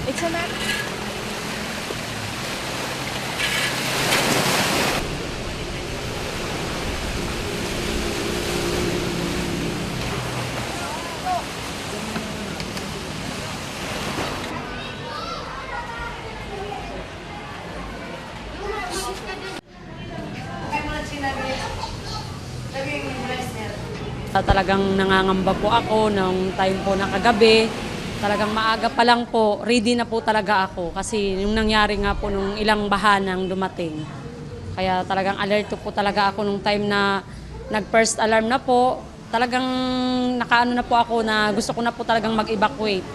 It's a map. Talagang nangangamba po ako nung time po na kagabi. Talagang maaga pa lang po, ready na po talaga ako kasi yung nangyari nga po nung ilang bahanang dumating. Kaya talagang alerto po talaga ako nung time na nag-first alarm na po. Talagang nakaano na po ako na gusto ko na po talagang mag-evacuate.